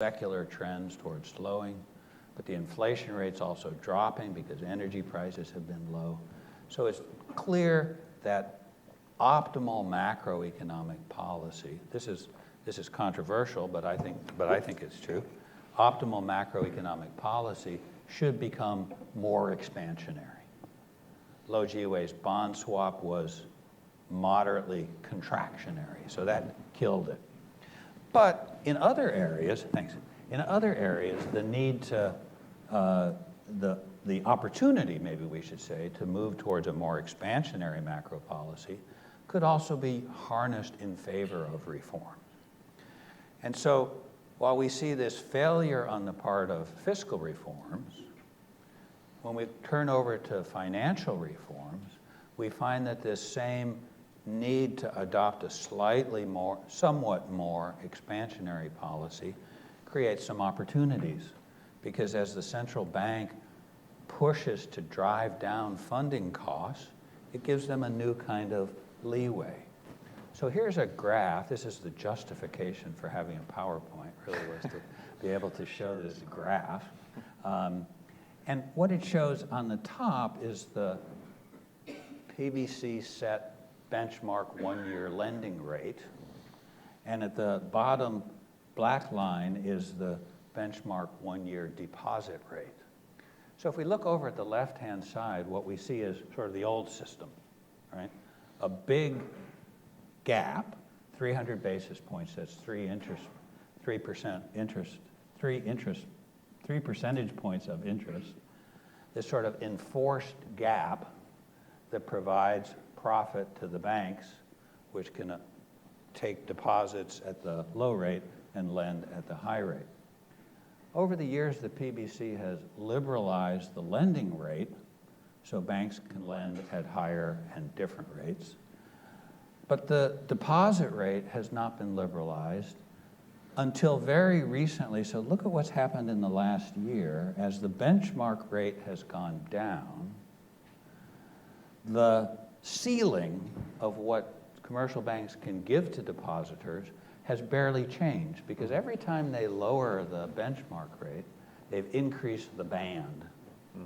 secular trends towards slowing, but the inflation rate's also dropping because energy prices have been low. So it's clear that optimal macroeconomic policy, this is controversial, but I think it's true. Optimal macroeconomic policy should become more expansionary. Low G-Way's bond swap was moderately contractionary, so that killed it. But in other areas, the need to, the opportunity, maybe we should say, to move towards a more expansionary macro policy could also be harnessed in favor of reform. And so while we see this failure on the part of fiscal reforms, when we turn over to financial reforms, we find that this same need to adopt a somewhat more expansionary policy creates some opportunities. Because as the central bank pushes to drive down funding costs, it gives them a new kind of leeway. So here's a graph. This is the justification for having a PowerPoint, really, was to be able to show this graph. And what it shows on the top is the PBC set benchmark one-year lending rate. And at the bottom black line is the benchmark one-year deposit rate. So if we look over at the left-hand side, what we see is sort of the old system, right? A big gap, 300 basis points, that's 3 percentage points of interest. This sort of enforced gap that provides profit to the banks, which can take deposits at the low rate and lend at the high rate. Over the years, the PBC has liberalized the lending rate, so banks can lend at higher and different rates. But the deposit rate has not been liberalized until very recently. So look at what's happened in the last year. As the benchmark rate has gone down, the ceiling of what commercial banks can give to depositors has barely changed, because every time they lower the benchmark rate, they've increased the band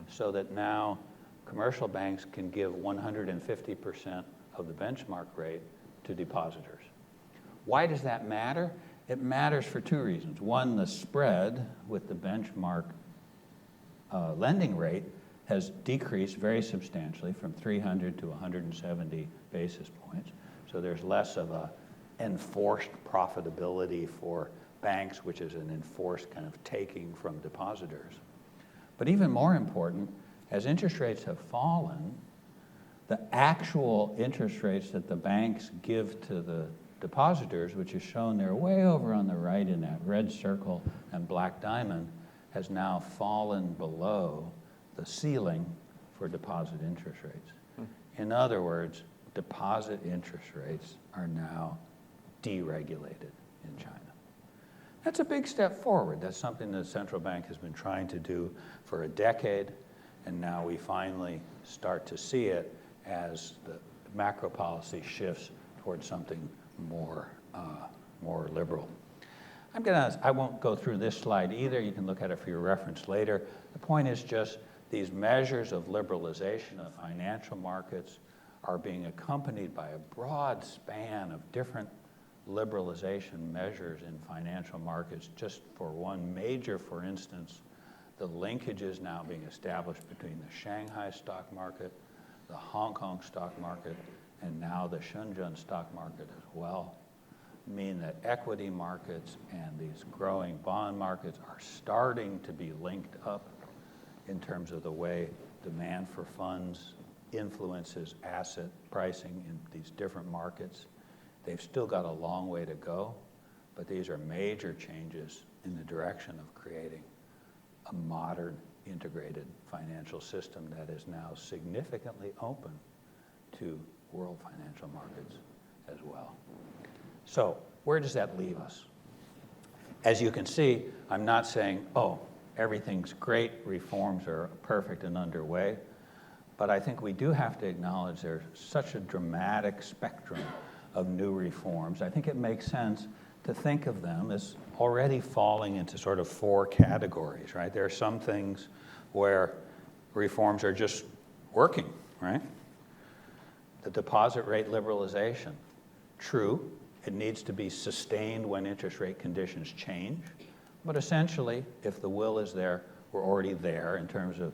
so that now commercial banks can give 150% of the benchmark rate to depositors. Why does that matter? It matters for two reasons. One, the spread with the benchmark lending rate has decreased very substantially from 300 to 170 basis points. So there's less of a enforced profitability for banks, which is an enforced kind of taking from depositors. But even more important, as interest rates have fallen, the actual interest rates that the banks give to the depositors, which is shown there way over on the right in that red circle and black diamond, has now fallen below the ceiling for deposit interest rates. In other words, deposit interest rates are now deregulated in China. That's a big step forward. That's something the central bank has been trying to do for a decade, and now we finally start to see it as the macro policy shifts towards something more liberal. I won't go through this slide either. You can look at it for your reference later. The point is just these measures of liberalization of financial markets are being accompanied by a broad span of different liberalization measures in financial markets. Just for one major, for instance, the linkages now being established between the Shanghai stock market, the Hong Kong stock market, and now the Shenzhen stock market as well, mean that equity markets and these growing bond markets are starting to be linked up in terms of the way demand for funds influences asset pricing in these different markets. They've still got a long way to go, but these are major changes in the direction of creating a modern, integrated financial system that is now significantly open to world financial markets as well. So where does that leave us? As you can see, I'm not saying, oh, everything's great, reforms are perfect and underway, but I think we do have to acknowledge there's such a dramatic spectrum of new reforms. I think it makes sense to think of them as already falling into sort of 4 categories, right? There are some things where reforms are just working, right? The deposit rate liberalization, true, it needs to be sustained when interest rate conditions change, but essentially, if the will is there, we're already there in terms of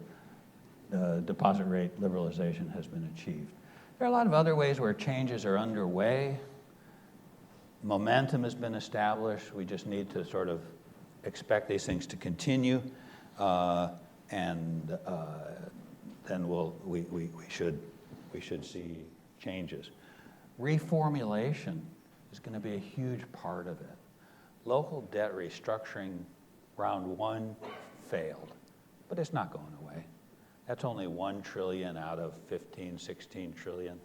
deposit rate liberalization has been achieved. There are a lot of other ways where changes are underway. Momentum has been established. We just need to sort of expect these things to continue, and then we should see changes. Reformulation is going to be a huge part of it. Local debt restructuring round 1 failed, but it's not going away. That's only $1 trillion out of 15, 16 trillion.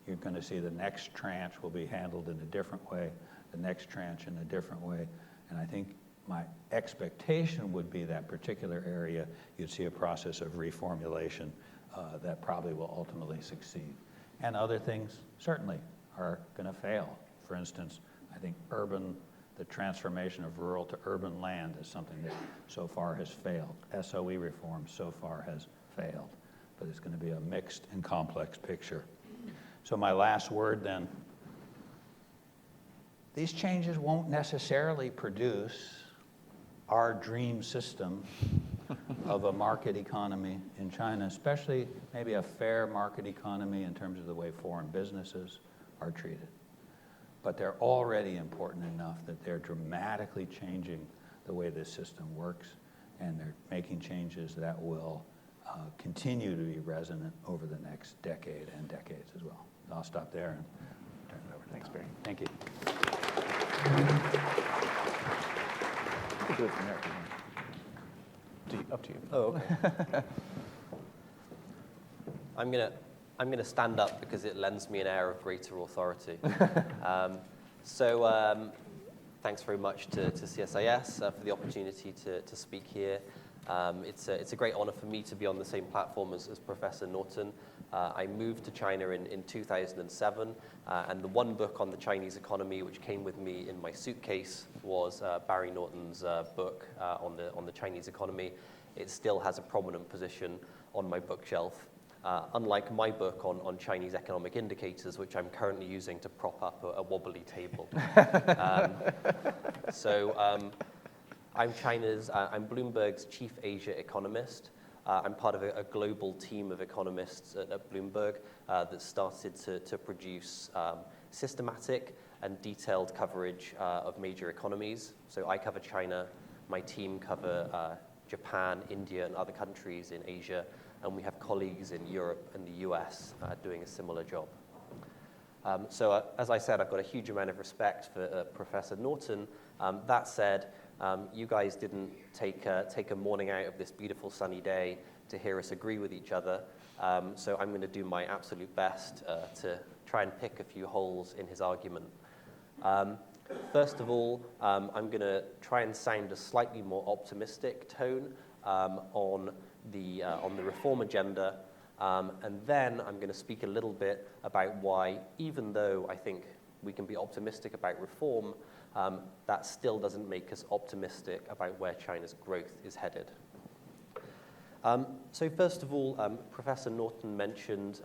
You're going to see the next tranche will be handled in a different way, the next tranche in a different way. And I think my expectation would be that particular area, you'd see a process of reformulation that probably will ultimately succeed. And other things certainly are going to fail. For instance, I think the transformation of rural to urban land is something that so far has failed. SOE reform so far has failed, but it's going to be a mixed and complex picture. So my last word then, these changes won't necessarily produce our dream system of a market economy in China, especially maybe a fair market economy in terms of the way foreign businesses are treated. But they're already important enough that they're dramatically changing the way this system works, and they're making changes that will continue to be resonant over the next decade and decades as well. I'll stop there and turn it over to Thanks, Barry. Thank you. You can do it from there if you want. Up to you. Oh, okay. I'm gonna stand up because it lends me an air of greater authority. Thanks very much to CSIS for the opportunity to speak here. It's a great honor for me to be on the same platform as Professor Norton. I moved to China in 2007, and the one book on the Chinese economy which came with me in my suitcase was Barry Norton's book on the Chinese economy. It still has a prominent position on my bookshelf. Unlike my book on Chinese economic indicators, which I'm currently using to prop up a wobbly table. I'm Bloomberg's chief Asia economist. I'm part of a global team of economists at Bloomberg that started to produce systematic and detailed coverage of major economies. So I cover China, my team cover Japan, India, and other countries in Asia, and we have colleagues in Europe and the US doing a similar job. As I said, I've got a huge amount of respect for Professor Norton. That said, you guys didn't take a morning out of this beautiful sunny day to hear us agree with each other. So I'm going to do my absolute best to try and pick a few holes in his argument. First of all, I'm going to try and sound a slightly more optimistic tone on the reform agenda, and then I'm going to speak a little bit about why, even though I think we can be optimistic about reform, that still doesn't make us optimistic about where China's growth is headed. So first of all, Professor Norton mentioned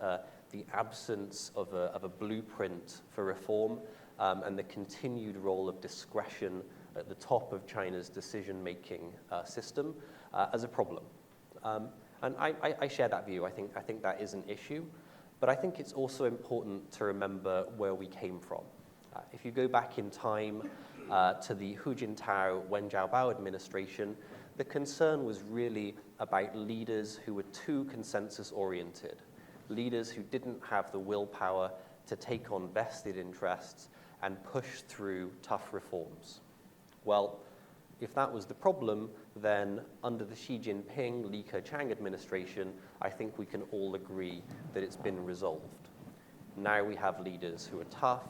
the absence of a blueprint for reform and the continued role of discretion at the top of China's decision-making system as a problem. And I share that view. I think that is an issue, but I think it's also important to remember where we came from. If you go back in time to the Hu Jintao, Wen Jiabao administration, the concern was really about leaders who were too consensus-oriented, leaders who didn't have the willpower to take on vested interests and push through tough reforms. Well, if that was the problem, then under the Xi Jinping, Li Keqiang administration, I think we can all agree that it's been resolved. Now we have leaders who are tough,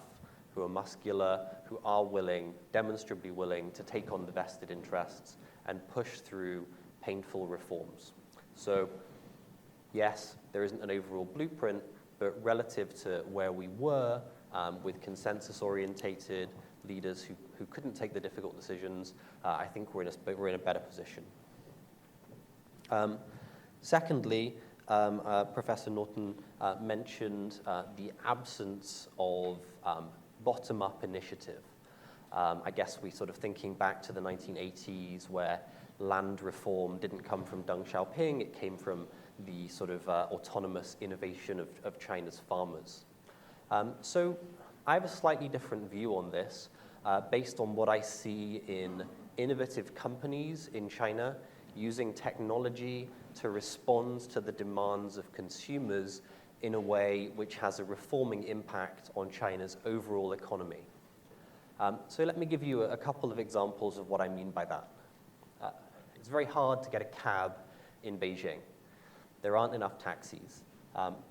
who are muscular, who are willing, demonstrably willing, to take on the vested interests and push through painful reforms. So, yes, there isn't an overall blueprint, but relative to where we were with consensus-orientated, leaders who couldn't take the difficult decisions, I think we're in a better position. Secondly, Professor Norton mentioned the absence of bottom-up initiative. I guess we sort of thinking back to the 1980s where land reform didn't come from Deng Xiaoping, it came from the sort of autonomous innovation of China's farmers. So I have a slightly different view on this based on what I see in innovative companies in China using technology to respond to the demands of consumers in a way which has a reforming impact on China's overall economy. So let me give you a couple of examples of what I mean by that. It's very hard to get a cab in Beijing. There aren't enough taxis.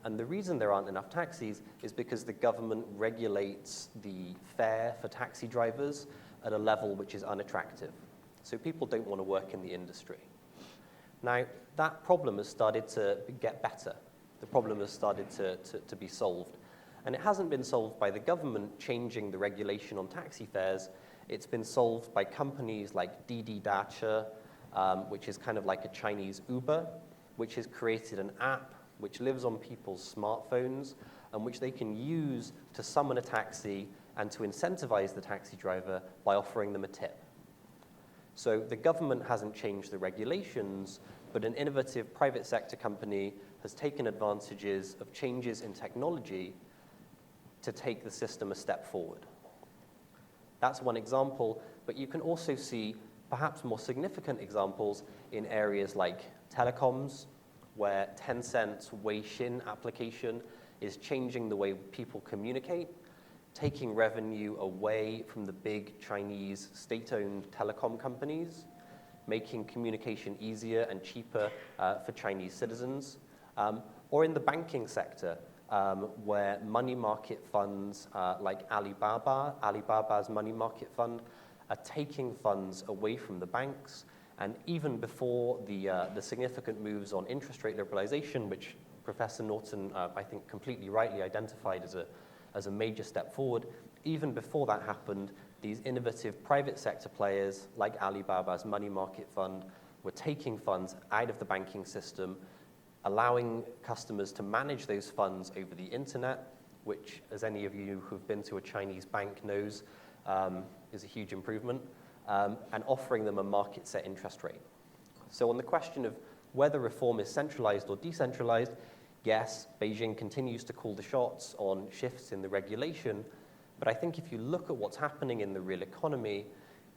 And the reason there aren't enough taxis is because the government regulates the fare for taxi drivers at a level which is unattractive. So people don't want to work in the industry. Now, that problem has started to get better. The problem has started to be solved. And it hasn't been solved by the government changing the regulation on taxi fares. It's been solved by companies like Didi Dache, which is kind of like a Chinese Uber, which has created an app which lives on people's smartphones and which they can use to summon a taxi and to incentivize the taxi driver by offering them a tip. So the government hasn't changed the regulations, but an innovative private sector company has taken advantages of changes in technology to take the system a step forward. That's one example, but you can also see perhaps more significant examples in areas like telecoms, where Tencent's Weixin application is changing the way people communicate, taking revenue away from the big Chinese state-owned telecom companies, making communication easier and cheaper for Chinese citizens, or in the banking sector, where money market funds like Alibaba's money market fund, are taking funds away from the banks. And even before the significant moves on interest rate liberalization, which Professor Norton, I think, completely rightly identified as a major step forward, even before that happened, these innovative private sector players like Alibaba's money market fund were taking funds out of the banking system, allowing customers to manage those funds over the internet, which, as any of you who've been to a Chinese bank knows, is a huge improvement, and offering them a market-set interest rate. So on the question of whether reform is centralized or decentralized, yes, Beijing continues to call the shots on shifts in the regulation, but I think if you look at what's happening in the real economy,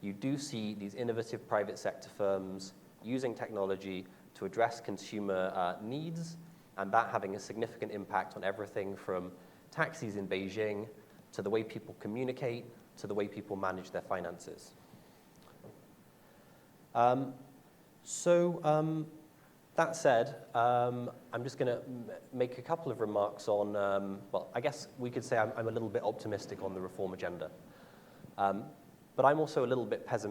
you do see these innovative private sector firms using technology to address consumer needs, and that having a significant impact on everything from taxis in Beijing to the way people communicate to the way people manage their finances. That said, I'm just going to make a couple of remarks on, well, I guess we could say I'm a little bit optimistic on the reform agenda. But I'm also a little bit pessimistic